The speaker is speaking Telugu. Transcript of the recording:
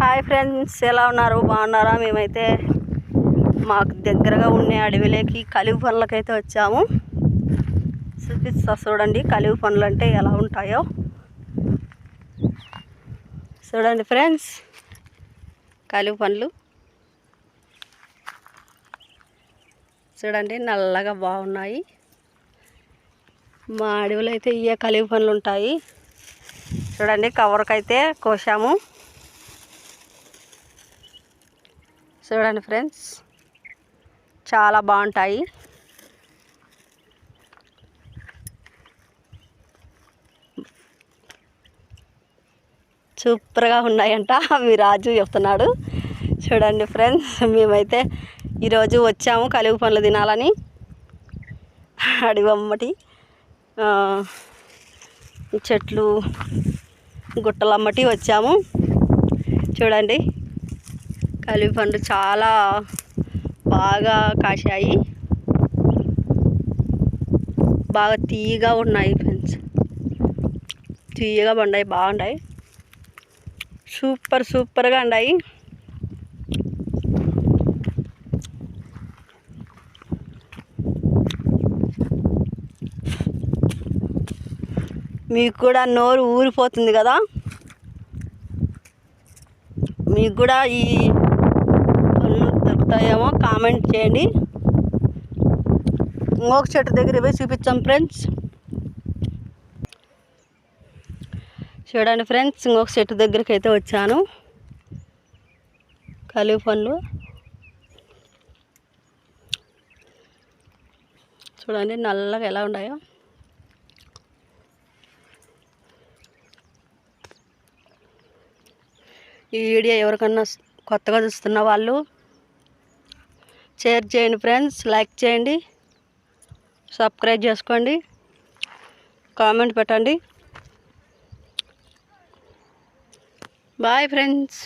హాయ్ ఫ్రెండ్స్, ఎలా ఉన్నారు? బాగున్నారా? మేమైతే మాకు దగ్గరగా ఉండే అడవిలోకి కలివి పనులకైతే వచ్చాము. చూపిస్తా చూడండి, కలివి పనులు అంటే ఎలా ఉంటాయో చూడండి ఫ్రెండ్స్. కలివి పనులు చూడండి, నల్లగా బాగున్నాయి. మా అడవిలో అయితే ఇవే కలివి పనులు ఉంటాయి. చూడండి, కవర్కైతే కోసాము. చూడండి ఫ్రెండ్స్, చాలా బాగుంటాయి. సూపర్గా ఉన్నాయంట మీ రాజు చెప్తున్నాడు. చూడండి ఫ్రెండ్స్, మేమైతే ఈరోజు వచ్చాము కలివి పనులు తినాలని అడవమ్మటి చెట్లు గుట్టలమ్మటి వచ్చాము. చూడండి, కలివి పండ్లు చాలా బాగా కాశాయి, బాగా తీయగా ఉన్నాయి ఫ్రెండ్స్. తీయగా పండాయి, బాగున్నాయి, సూపర్గా ఉన్నాయి. మీకు కూడా నోరు ఊరిపోతుంది కదా, మీకు కూడా ఈ పనులు దొరుకుతాయేమో కామెంట్ చేయండి. ఇంకొక చెట్టు దగ్గర పోయి చూపించాం ఫ్రెండ్స్. చూడండి ఫ్రెండ్స్, ఇంకొక చెట్టు దగ్గరికి అయితే వచ్చాను. కలివి పనులు చూడండి, నల్లగా ఎలా ఉన్నాయో. ఈ వీడియో ఎవరికన్నా కొత్తగా చూస్తున్న వాళ్ళు షేర్ చేయండి ఫ్రెండ్స్, లైక్ చేయండి, సబ్స్క్రైబ్ చేసుకోండి, కామెంట్ పెట్టండి. Bye friends.